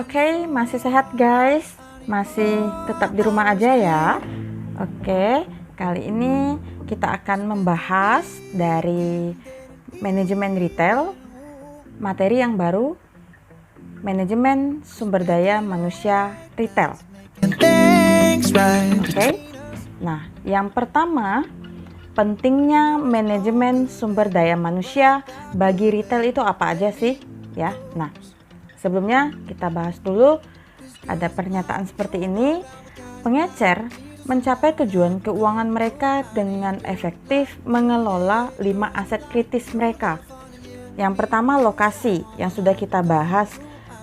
Oke, masih sehat guys? Masih tetap di rumah aja ya? Oke, kali ini kita akan membahas dari manajemen retail, materi yang baru, manajemen sumber daya manusia retail. Oke, nah yang pertama, pentingnya manajemen sumber daya manusia bagi retail itu apa aja sih? Ya, nah sebelumnya kita bahas dulu, ada pernyataan seperti ini. Pengecer mencapai tujuan keuangan mereka dengan efektif mengelola 5 aset kritis mereka. Yang pertama, lokasi yang sudah kita bahas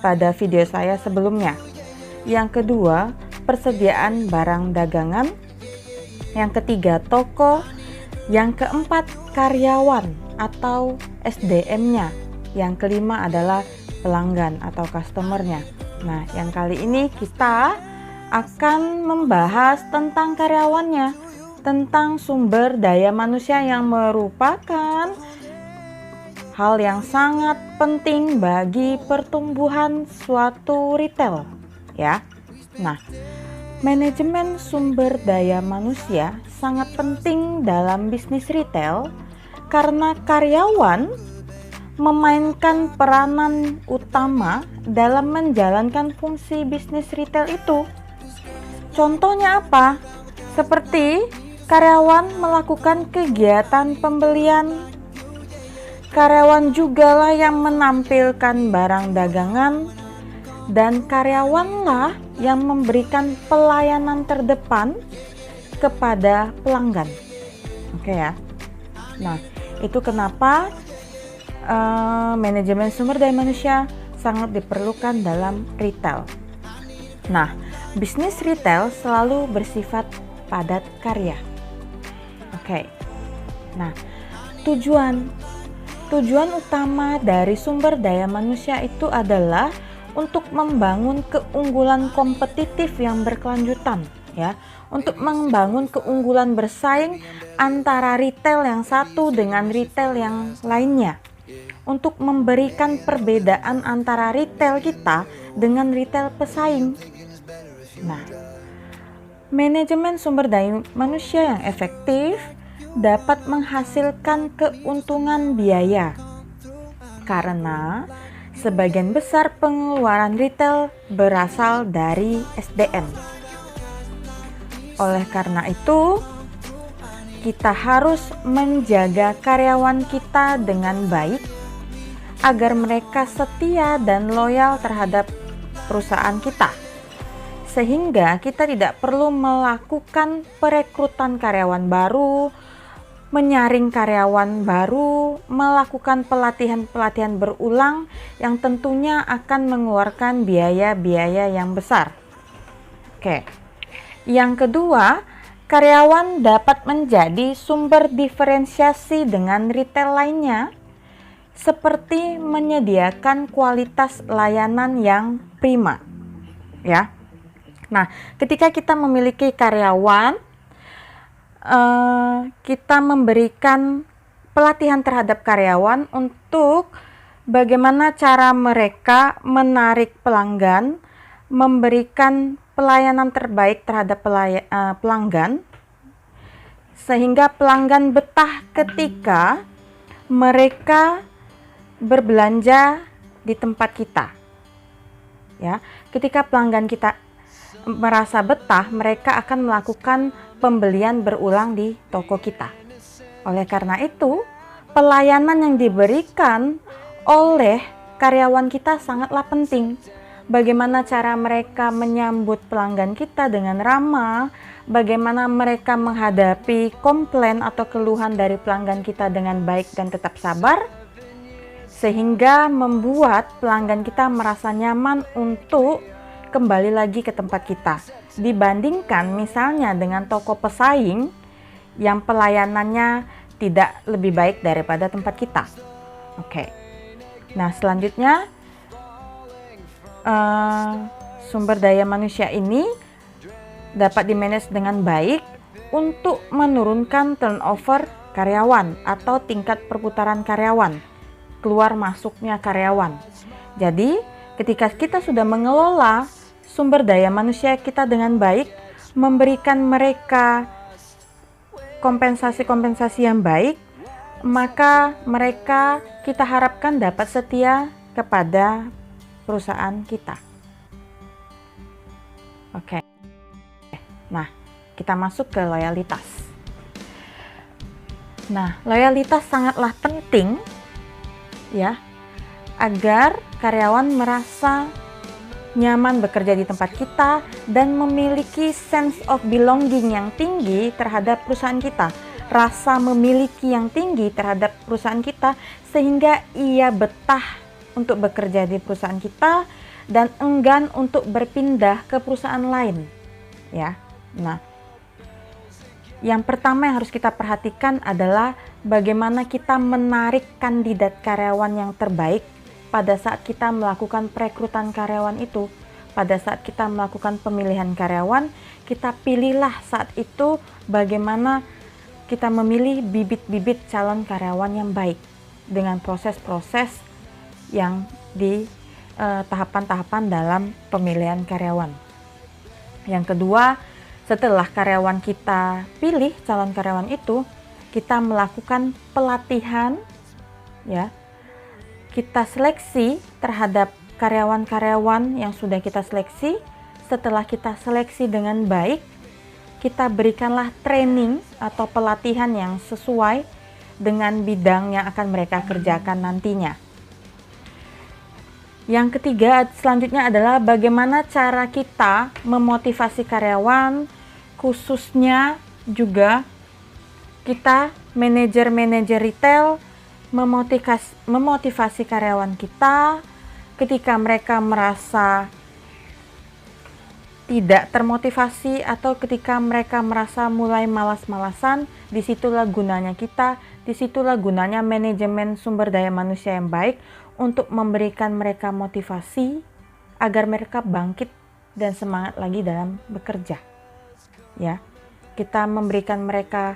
pada video saya sebelumnya. Yang kedua, persediaan barang dagangan. Yang ketiga, toko. Yang keempat, karyawan atau SDM-nya. Yang kelima adalah pelanggan atau customer-nya. Nah, yang kali ini kita akan membahas tentang karyawannya, tentang sumber daya manusia yang merupakan hal yang sangat penting bagi pertumbuhan suatu retail, ya. Nah, manajemen sumber daya manusia sangat penting dalam bisnis retail karena karyawan memainkan peranan utama dalam menjalankan fungsi bisnis retail itu. Contohnya apa? Seperti karyawan melakukan kegiatan pembelian, karyawan jugalah yang menampilkan barang dagangan, dan karyawanlah yang memberikan pelayanan terdepan kepada pelanggan. Oke ya. Nah, itu kenapa manajemen sumber daya manusia sangat diperlukan dalam retail. Nah, bisnis retail selalu bersifat padat karya. Oke. Nah, tujuan utama dari sumber daya manusia itu adalah untuk membangun keunggulan kompetitif yang berkelanjutan, ya, untuk membangun keunggulan bersaing antara retail yang satu dengan retail yang lainnya, untuk memberikan perbedaan antara retail kita dengan retail pesaing. Nah, manajemen sumber daya manusia yang efektif dapat menghasilkan keuntungan biaya karena sebagian besar pengeluaran retail berasal dari SDM. Oleh karena itu, kita harus menjaga karyawan kita dengan baik agar mereka setia dan loyal terhadap perusahaan kita, sehingga kita tidak perlu melakukan perekrutan karyawan baru, menyaring karyawan baru, melakukan pelatihan-pelatihan berulang yang tentunya akan mengeluarkan biaya-biaya yang besar. Oke. Yang kedua, karyawan dapat menjadi sumber diferensiasi dengan retail lainnya, seperti menyediakan kualitas layanan yang prima, ya. Nah, ketika kita memiliki karyawan, kita memberikan pelatihan terhadap karyawan untuk bagaimana cara mereka menarik pelanggan, memberikan pelayanan terbaik terhadap pelanggan, sehingga pelanggan betah ketika mereka berbelanja di tempat kita, ya. Ketika pelanggan kita merasa betah, mereka akan melakukan pembelian berulang di toko kita. Oleh karena itu, pelayanan yang diberikan oleh karyawan kita sangatlah penting. Bagaimana cara mereka menyambut pelanggan kita dengan ramah, bagaimana mereka menghadapi komplain atau keluhan dari pelanggan kita dengan baik dan tetap sabar, sehingga membuat pelanggan kita merasa nyaman untuk kembali lagi ke tempat kita, dibandingkan misalnya dengan toko pesaing yang pelayanannya tidak lebih baik daripada tempat kita. Oke. Nah, selanjutnya sumber daya manusia ini dapat dimanage dengan baik untuk menurunkan turnover karyawan atau tingkat perputaran karyawan, keluar masuknya karyawan. Jadi Ketika kita sudah mengelola sumber daya manusia kita dengan baik, memberikan mereka kompensasi-kompensasi yang baik, maka mereka kita harapkan dapat setia kepada perusahaan kita. Oke. Nah, kita masuk ke loyalitas. Nah, loyalitas sangatlah penting ya, agar karyawan merasa nyaman bekerja di tempat kita dan memiliki sense of belonging yang tinggi terhadap perusahaan kita. Rasa memiliki yang tinggi terhadap perusahaan kita sehingga ia betah untuk bekerja di perusahaan kita dan enggan untuk berpindah ke perusahaan lain. Ya. Nah, yang pertama yang harus kita perhatikan adalah bagaimana kita menarik kandidat karyawan yang terbaik pada saat kita melakukan perekrutan karyawan itu. Pada saat kita melakukan pemilihan karyawan, kita pilihlah saat itu bagaimana kita memilih bibit-bibit calon karyawan yang baik dengan proses-proses yang di tahapan-tahapan dalam pemilihan karyawan. Yang kedua, setelah karyawan kita pilih calon karyawan itu, kita melakukan pelatihan ya. Kita seleksi terhadap karyawan-karyawan yang sudah kita seleksi. Setelah kita seleksi dengan baik, kita berikanlah training atau pelatihan yang sesuai dengan bidang yang akan mereka kerjakan nantinya. Yang ketiga, selanjutnya adalah bagaimana cara kita memotivasi karyawan, khususnya juga kita manajer-manajer retail memotivasi karyawan kita ketika mereka merasa tidak termotivasi atau ketika mereka merasa mulai malas-malasan. Disitulah gunanya kita, disitulah gunanya manajemen sumber daya manusia yang baik untuk memberikan mereka motivasi agar mereka bangkit dan semangat lagi dalam bekerja. Ya, kita memberikan mereka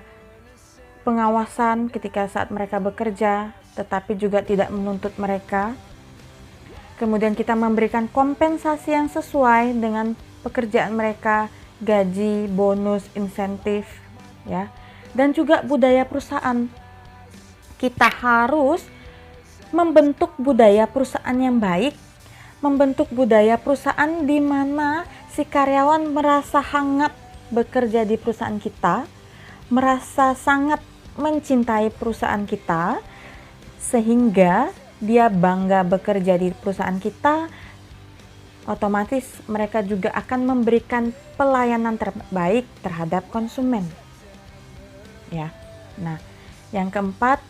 pengawasan ketika saat mereka bekerja, tetapi juga tidak menuntut mereka. Kemudian kita memberikan kompensasi yang sesuai dengan pekerjaan mereka, gaji, bonus, insentif, ya. Dan juga budaya perusahaan. Kita harus membentuk budaya perusahaan yang baik, membentuk budaya perusahaan di mana si karyawan merasa hangat bekerja di perusahaan kita, merasa sangat mencintai perusahaan kita, sehingga dia bangga bekerja di perusahaan kita. Otomatis mereka juga akan memberikan pelayanan terbaik terhadap konsumen. Ya. Nah, yang keempat,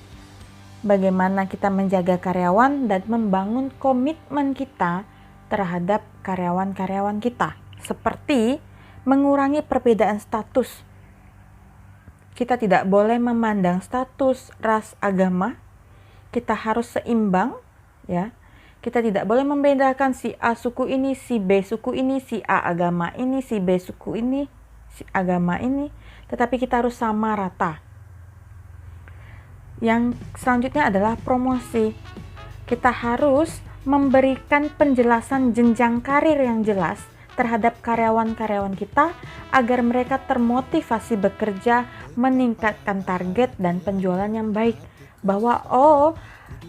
bagaimana kita menjaga karyawan dan membangun komitmen kita terhadap karyawan-karyawan kita, seperti mengurangi perbedaan status. Kita tidak boleh memandang status, ras, agama. Kita harus seimbang, ya. Kita tidak boleh membedakan si A suku ini, si B suku ini, si A agama ini, si B suku ini, si agama ini. Tetapi kita harus sama rata. Yang selanjutnya adalah promosi. Kita harus memberikan penjelasan jenjang karir yang jelas terhadap karyawan-karyawan kita agar mereka termotivasi bekerja, meningkatkan target dan penjualan yang baik. Bahwa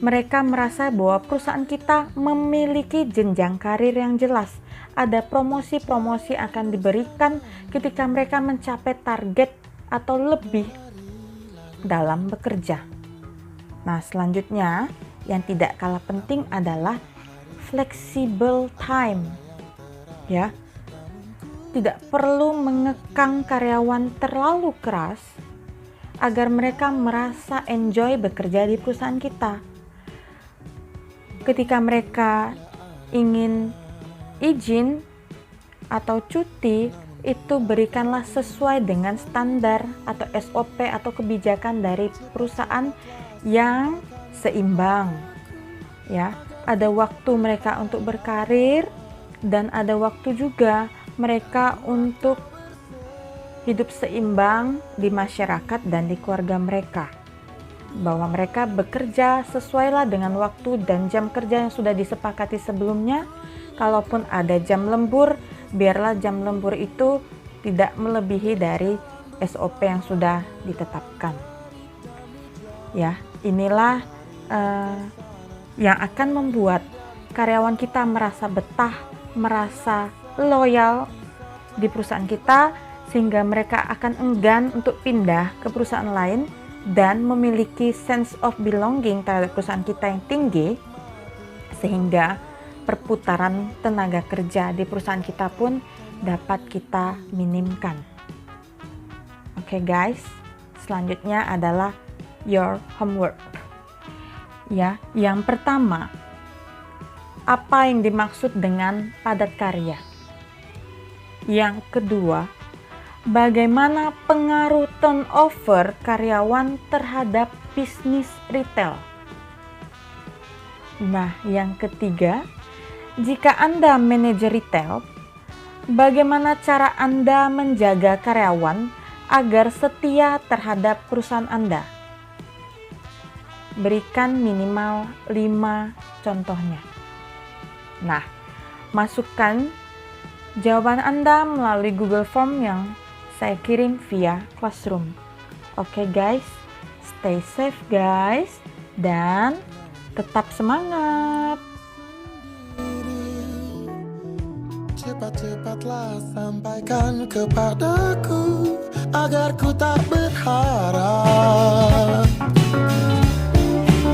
mereka merasa bahwa perusahaan kita memiliki jenjang karir yang jelas. Ada promosi-promosi akan diberikan ketika mereka mencapai target atau lebih dalam bekerja. Nah, selanjutnya yang tidak kalah penting adalah flexible time. Ya, tidak perlu mengekang karyawan terlalu keras agar mereka merasa enjoy bekerja di perusahaan kita. Ketika mereka ingin izin atau cuti, itu berikanlah sesuai dengan standar atau SOP atau kebijakan dari perusahaan yang seimbang. Ya, ada waktu mereka untuk berkarir dan ada waktu juga mereka untuk hidup seimbang di masyarakat dan di keluarga mereka. bahwa mereka bekerja sesuailah dengan waktu dan jam kerja yang sudah disepakati sebelumnya. Kalaupun ada jam lembur, biarlah jam lembur itu tidak melebihi dari SOP yang sudah ditetapkan. Ya, inilah yang akan membuat karyawan kita merasa betah, merasa loyal di perusahaan kita, sehingga mereka akan enggan untuk pindah ke perusahaan lain dan memiliki sense of belonging terhadap perusahaan kita yang tinggi, sehingga perputaran tenaga kerja di perusahaan kita pun dapat kita minimkan. Oke guys, selanjutnya adalah your homework. Ya, yang pertama, apa yang dimaksud dengan padat karya? Yang kedua, bagaimana pengaruh turnover karyawan terhadap bisnis retail? Nah, yang ketiga, jika Anda manajer retail, bagaimana cara Anda menjaga karyawan agar setia terhadap perusahaan Anda? Berikan minimal 5 contohnya. Nah, masukkan jawaban Anda melalui Google Form yang saya kirim via Classroom. Oke guys, stay safe guys, dan tetap semangat. Cepat-cepatlah sampaikan kepadaku agar ku tak berharap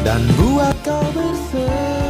dan buat kau bersedih.